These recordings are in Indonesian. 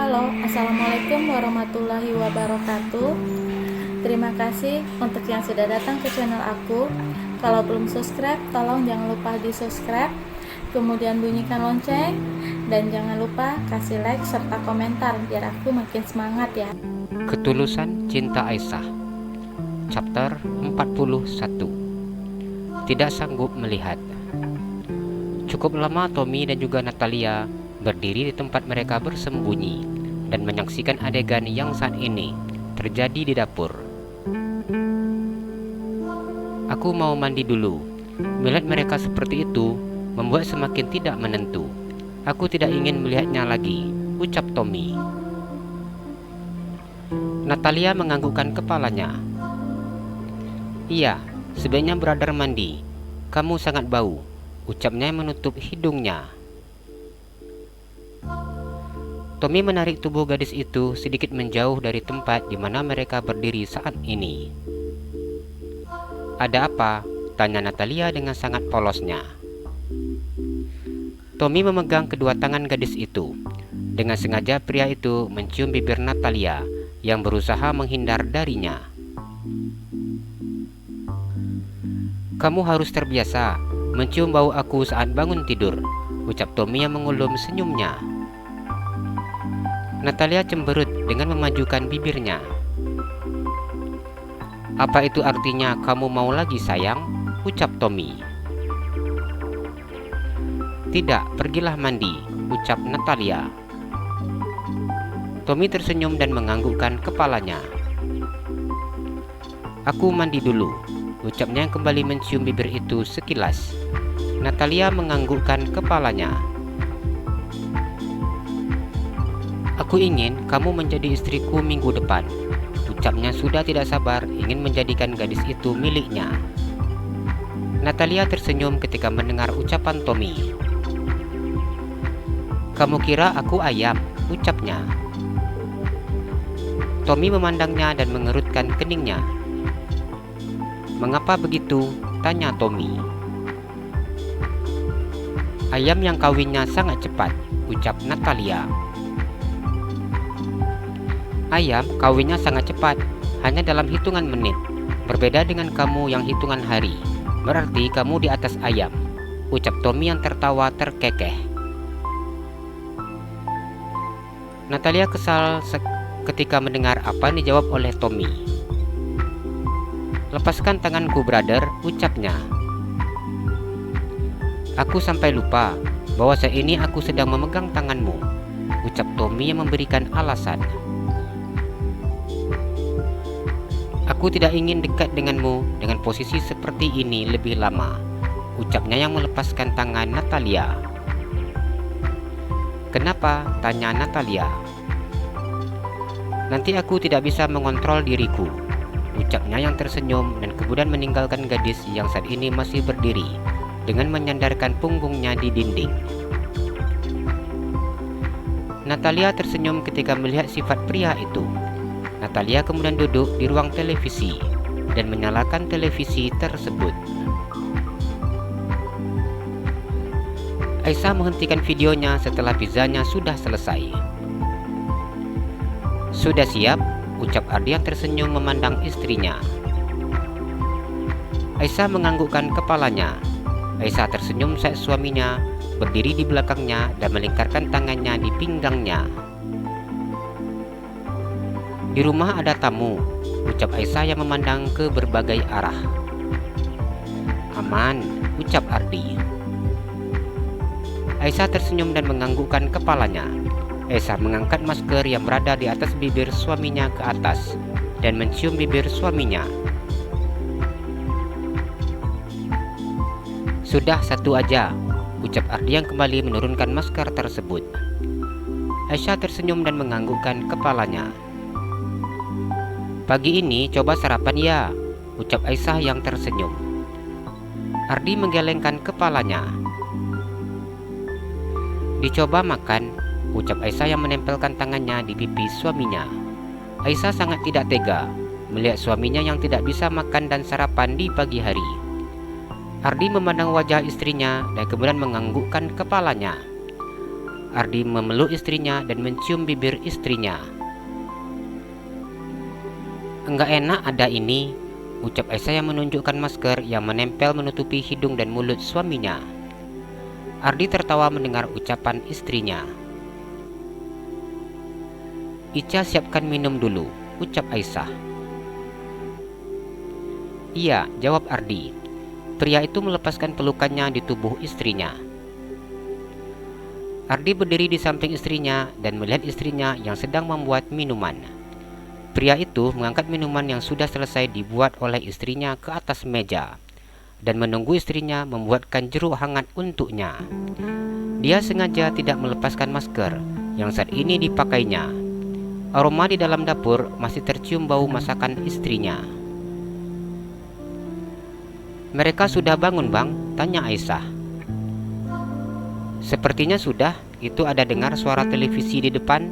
Halo, Assalamualaikum warahmatullahi wabarakatuh. Terima kasih untuk yang sudah datang ke channel aku. Kalau belum subscribe, tolong jangan lupa di subscribe, kemudian bunyikan lonceng, dan jangan lupa kasih like serta komentar biar aku makin semangat ya. Ketulusan Cinta Aisyah, Chapter 41. Tidak sanggup melihat. Cukup lama Tommy dan juga Natalia berdiri di tempat mereka bersembunyi dan menyaksikan adegan yang saat ini terjadi di dapur. Aku mau mandi dulu. Melihat mereka seperti itu membuat semakin tidak menentu. Aku tidak ingin melihatnya lagi, ucap Tommy. Natalia menganggukkan kepalanya. Iya, sebaiknya brother mandi. Kamu sangat bau, ucapnya menutup hidungnya. Tommy menarik tubuh gadis itu sedikit menjauh dari tempat di mana mereka berdiri saat ini. Ada apa? Tanya Natalia dengan sangat polosnya. Tommy memegang kedua tangan gadis itu. Dengan sengaja pria itu mencium bibir Natalia yang berusaha menghindar darinya. Kamu harus terbiasa mencium bau aku saat bangun tidur, ucap Tommy yang mengulum senyumnya. Natalia cemberut dengan memajukan bibirnya. Apa itu artinya kamu mau lagi sayang? Ucap Tommy. Tidak, pergilah mandi, ucap Natalia. Tommy tersenyum dan menganggukkan kepalanya. Aku mandi dulu, ucapnya yang kembali mencium bibir itu sekilas. Natalia menganggukkan kepalanya. Aku ingin kamu menjadi istriku minggu depan, ucapnya sudah tidak sabar ingin menjadikan gadis itu miliknya. Natalia tersenyum ketika mendengar ucapan Tommy. Kamu kira aku ayam, ucapnya. Tommy memandangnya dan mengerutkan keningnya. Mengapa begitu? Tanya Tommy. Ayam yang kawinnya sangat cepat, ucap Natalia. Ayam kawinnya sangat cepat, hanya dalam hitungan menit. Berbeda dengan kamu yang hitungan hari. Berarti kamu di atas ayam, ucap Tommy yang tertawa terkekeh. Natalia kesal ketika mendengar apa yang dijawab oleh Tommy. Lepaskan tanganku, brother, ucapnya. Aku sampai lupa bahwa saat ini aku sedang memegang tanganmu, ucap Tommy yang memberikan alasan. Aku tidak ingin dekat denganmu dengan posisi seperti ini lebih lama, ucapnya yang melepaskan tangan Natalia. Kenapa? Tanya Natalia. Nanti aku tidak bisa mengontrol diriku, ucapnya yang tersenyum dan kemudian meninggalkan gadis yang saat ini masih berdiri dengan menyandarkan punggungnya di dinding. Natalia tersenyum ketika melihat sifat pria itu. Natalia kemudian duduk di ruang televisi dan menyalakan televisi tersebut. Aisyah menghentikan videonya setelah pizzanya sudah selesai. Sudah siap? Ucap Ardi yang tersenyum memandang istrinya. Aisyah menganggukkan kepalanya. Aisyah tersenyum saat suaminya berdiri di belakangnya dan melingkarkan tangannya di pinggangnya. Di rumah ada tamu, ucap Aisyah yang memandang ke berbagai arah. Aman, ucap Ardi. Aisyah tersenyum dan menganggukkan kepalanya. Aisyah mengangkat masker yang berada di atas bibir suaminya ke atas dan mencium bibir suaminya. Sudah satu aja, ucap Ardi yang kembali menurunkan masker tersebut. Aisyah tersenyum dan menganggukkan kepalanya. Pagi ini coba sarapan ya, ucap Aisyah yang tersenyum. Ardi menggelengkan kepalanya. Dicoba makan, ucap Aisyah yang menempelkan tangannya di pipi suaminya. Aisyah sangat tidak tega melihat suaminya yang tidak bisa makan dan sarapan di pagi hari. Ardi memandang wajah istrinya dan kemudian menganggukkan kepalanya. Ardi memeluk istrinya dan mencium bibir istrinya. "Enggak enak ada ini," ucap Aisyah yang menunjukkan masker yang menempel menutupi hidung dan mulut suaminya. Ardi tertawa mendengar ucapan istrinya. "Ica, siapkan minum dulu," ucap Aisyah. "Iya," jawab Ardi. Pria itu melepaskan pelukannya di tubuh istrinya. Ardi berdiri di samping istrinya dan melihat istrinya yang sedang membuat minuman. Pria itu mengangkat minuman yang sudah selesai dibuat oleh istrinya ke atas meja dan menunggu istrinya membuatkan jeruk hangat untuknya. Dia sengaja tidak melepaskan masker yang saat ini dipakainya. Aroma di dalam dapur masih tercium bau masakan istrinya. "Mereka sudah bangun, Bang?" tanya Aisyah. "Sepertinya sudah, itu ada dengar suara televisi di depan,"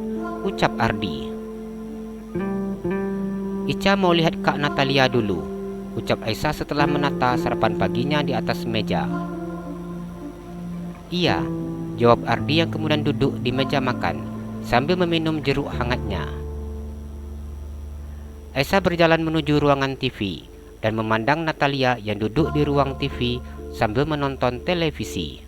ucap Ardi. "Ica mau lihat Kak Natalia dulu," ucap Aisyah setelah menata sarapan paginya di atas meja. "Iya," jawab Ardi yang kemudian duduk di meja makan sambil meminum jeruk hangatnya. Aisyah berjalan menuju ruangan TV dan memandang Natalia yang duduk di ruang TV sambil menonton televisi.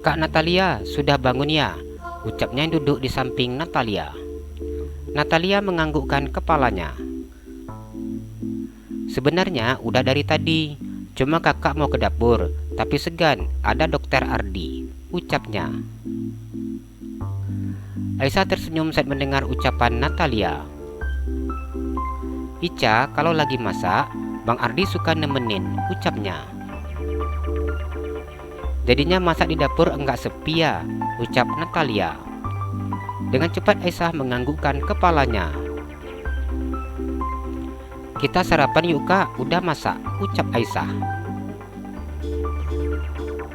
"Kak Natalia, sudah bangun ya?" ucapnya yang duduk di samping Natalia. Natalia menganggukkan kepalanya. "Sebenarnya udah dari tadi, cuma kakak mau ke dapur, tapi segan, ada dokter Ardi," ucapnya. Aisyah tersenyum saat mendengar ucapan Natalia. "Ica, kalau lagi masak, Bang Ardi suka nemenin," ucapnya. "Jadinya masak di dapur enggak sepi ya," ucap Natalia. Dengan cepat Aisyah menganggukkan kepalanya. "Kita sarapan yuk Kak, udah masak," ucap Aisyah.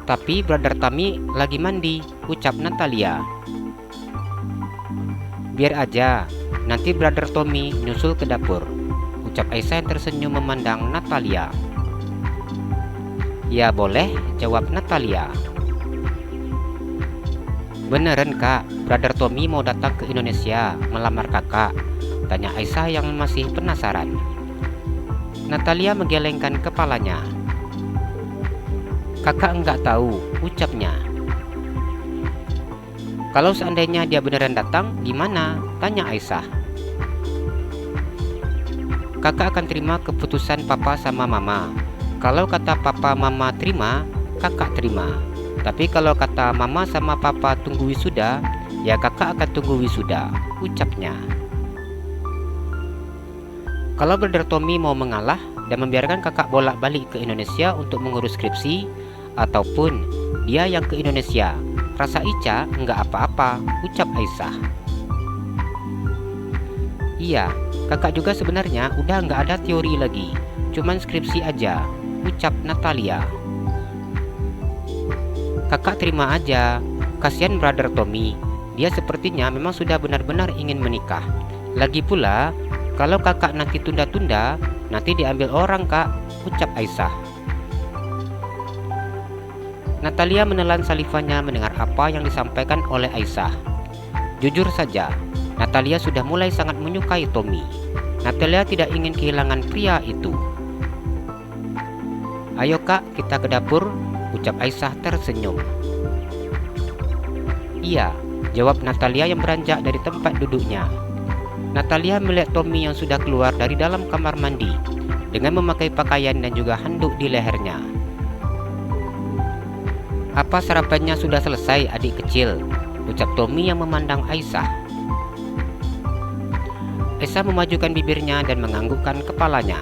"Tapi brother Tami lagi mandi," ucap Natalia. "Biar aja, nanti brother Tommy nyusul ke dapur," ucap Aisyah yang tersenyum memandang Natalia. "Ya boleh," jawab Natalia. "Beneran Kak, brother Tommy mau datang ke Indonesia melamar kakak?" tanya Aisyah yang masih penasaran. Natalia menggelengkan kepalanya. "Kakak enggak tahu," ucapnya. "Kalau seandainya dia beneran datang, gimana?" tanya Aisyah. "Kakak akan terima keputusan papa sama mama. Kalau kata papa mama terima, kakak terima. Tapi kalau kata mama sama papa tunggu wisuda, ya kakak akan tunggu wisuda," ucapnya. "Kalau brother Tommy mau mengalah dan membiarkan kakak bolak-balik ke Indonesia untuk mengurus skripsi, ataupun dia yang ke Indonesia, rasa Ica enggak apa-apa," ucap Aisyah. "Iya, kakak juga sebenarnya udah enggak ada teori lagi, cuman skripsi aja," ucap Natalia. "Kakak terima aja, kasihan brother Tommy, dia sepertinya memang sudah benar-benar ingin menikah. Lagi pula, kalau kakak nanti tunda-tunda, nanti diambil orang Kak," ucap Aisyah. Natalia menelan salivannya mendengar apa yang disampaikan oleh Aisyah. Jujur saja, Natalia sudah mulai sangat menyukai Tommy. Natalia tidak ingin kehilangan pria itu. "Ayo Kak, kita ke dapur," ucap Aisyah tersenyum. "Iya," jawab Natalia yang beranjak dari tempat duduknya. Natalia melihat Tommy yang sudah keluar dari dalam kamar mandi dengan memakai pakaian dan juga handuk di lehernya. "Apa sarapannya sudah selesai, adik kecil?" ucap Tommy yang memandang Aisyah. Aisyah memajukan bibirnya dan menganggukkan kepalanya.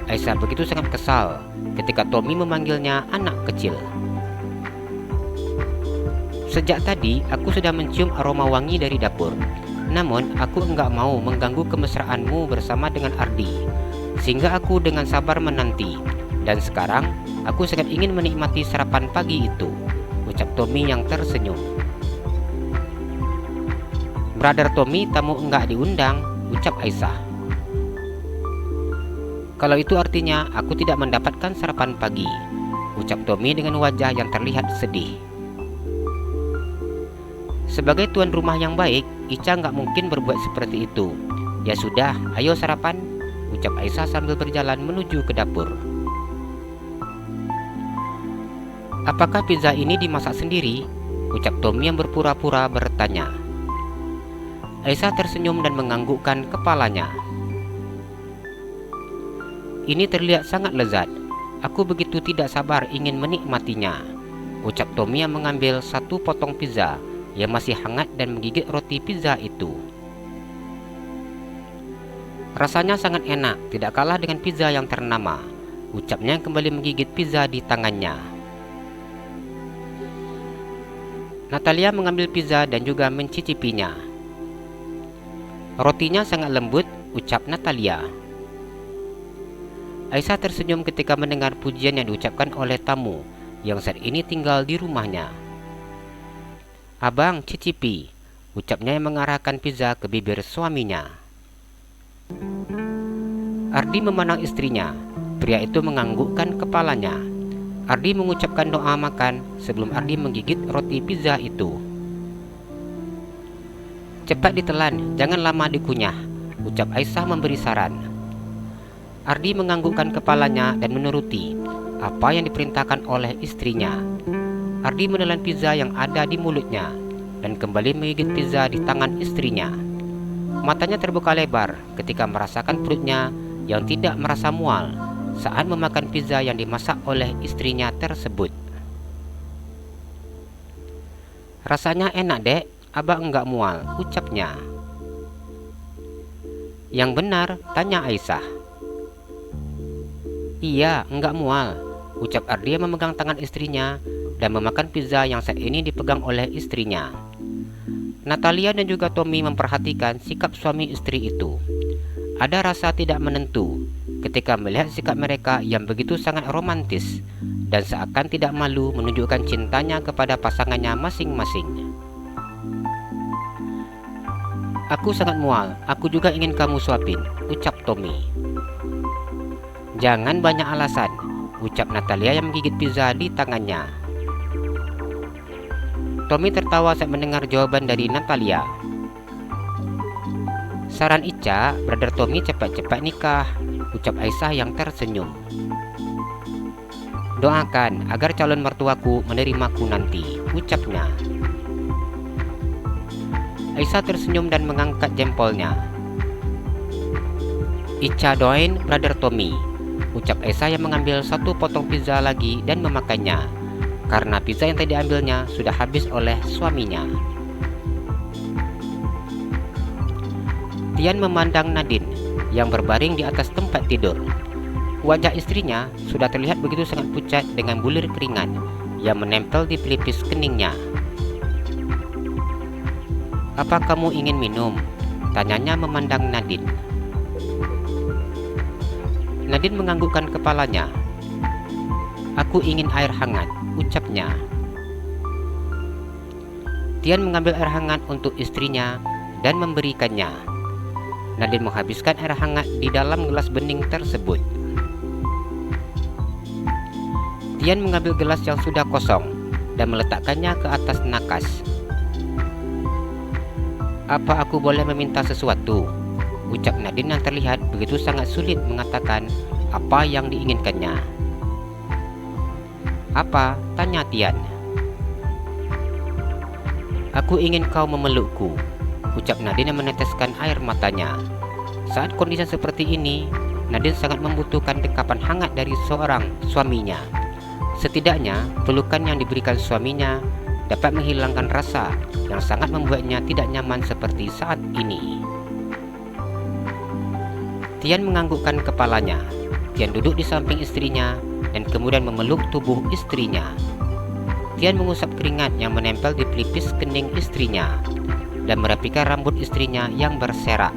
Aisyah begitu sangat kesal ketika Tommy memanggilnya anak kecil. "Sejak tadi aku sudah mencium aroma wangi dari dapur. Namun aku enggak mau mengganggu kemesraanmu bersama dengan Ardi, sehingga aku dengan sabar menanti. Dan sekarang aku sangat ingin menikmati sarapan pagi itu," ucap Tommy yang tersenyum. "Brother Tommy tamu enggak diundang," ucap Aisyah. "Kalau itu artinya aku tidak mendapatkan sarapan pagi," ucap Tommy dengan wajah yang terlihat sedih. Sebagai tuan rumah yang baik, Ica nggak mungkin berbuat seperti itu. Ya sudah, ayo sarapan, ucap Aisyah sambil berjalan menuju ke dapur. Apakah pizza ini dimasak sendiri? Ucap Tommy yang berpura-pura bertanya. Aisyah tersenyum dan menganggukkan kepalanya. Ini terlihat sangat lezat. Aku begitu tidak sabar ingin menikmatinya, ucap Tommy yang mengambil satu potong pizza yang masih hangat dan menggigit roti pizza itu. Rasanya sangat enak, tidak kalah dengan pizza yang ternama, ucapnya yang kembali menggigit pizza di tangannya. Natalia mengambil pizza dan juga mencicipinya. Rotinya sangat lembut, ucap Natalia. Aisyah tersenyum ketika mendengar pujian yang diucapkan oleh tamu yang saat ini tinggal di rumahnya. Abang, cicipi, ucapnya yang mengarahkan pizza ke bibir suaminya. Ardi memandang istrinya. Pria itu menganggukkan kepalanya. Ardi mengucapkan doa makan sebelum Ardi menggigit roti pizza itu. Cepat ditelan, jangan lama dikunyah, ucap Aisyah memberi saran. Ardi menganggukkan kepalanya dan menuruti apa yang diperintahkan oleh istrinya. Ardi menelan pizza yang ada di mulutnya dan kembali menggigit pizza di tangan istrinya. Matanya terbuka lebar ketika merasakan perutnya yang tidak merasa mual saat memakan pizza yang dimasak oleh istrinya tersebut. Rasanya enak, Dek, Abang enggak mual, ucapnya. Yang benar, tanya Aisyah. Iya, enggak mual, ucap Ardi yang memegang tangan istrinya dan memakan pizza yang saat ini dipegang oleh istrinya. Natalia dan juga Tommy memperhatikan sikap suami istri itu. Ada rasa tidak menentu ketika melihat sikap mereka yang begitu sangat romantis dan seakan tidak malu menunjukkan cintanya kepada pasangannya masing-masing. Aku sangat mual, aku juga ingin kamu suapin, ucap Tommy. Jangan banyak alasan, ucap Natalia yang menggigit pizza di tangannya. Tommy tertawa saat mendengar jawaban dari Natalia. Saran Ica, brother Tommy cepat-cepat nikah, ucap Aisyah yang tersenyum. Doakan agar calon mertuaku menerimaku nanti, ucapnya. Aisyah tersenyum dan mengangkat jempolnya. Ica doain brother Tommy, ucap Aisyah yang mengambil satu potong pizza lagi dan memakannya, karena pizza yang tadi diambilnya sudah habis oleh suaminya. Tian memandang Nadine yang berbaring di atas tempat tidur. Wajah istrinya sudah terlihat begitu sangat pucat dengan bulir keringat yang menempel di pelipis keningnya. Apa kamu ingin minum? Tanyanya memandang Nadine. Nadine menganggukkan kepalanya. Aku ingin air hangat, ucapnya. Tian mengambil air hangat untuk istrinya dan memberikannya. Nadine menghabiskan air hangat di dalam gelas bening tersebut. Tian mengambil gelas yang sudah kosong dan meletakkannya ke atas nakas. Apa aku boleh meminta sesuatu? Ucap Nadine yang terlihat begitu sangat sulit mengatakan apa yang diinginkannya. Apa? Tanya Tian. Aku ingin kau memelukku, ucap Nadine yang meneteskan air matanya. Saat kondisi seperti ini, Nadine sangat membutuhkan dekapan hangat dari seorang suaminya. Setidaknya, pelukan yang diberikan suaminya dapat menghilangkan rasa yang sangat membuatnya tidak nyaman seperti saat ini. Tian menganggukkan kepalanya. Tian duduk di samping istrinya dan kemudian memeluk tubuh istrinya. Tian mengusap keringat yang menempel di pelipis kening istrinya dan merapikan rambut istrinya yang berserak.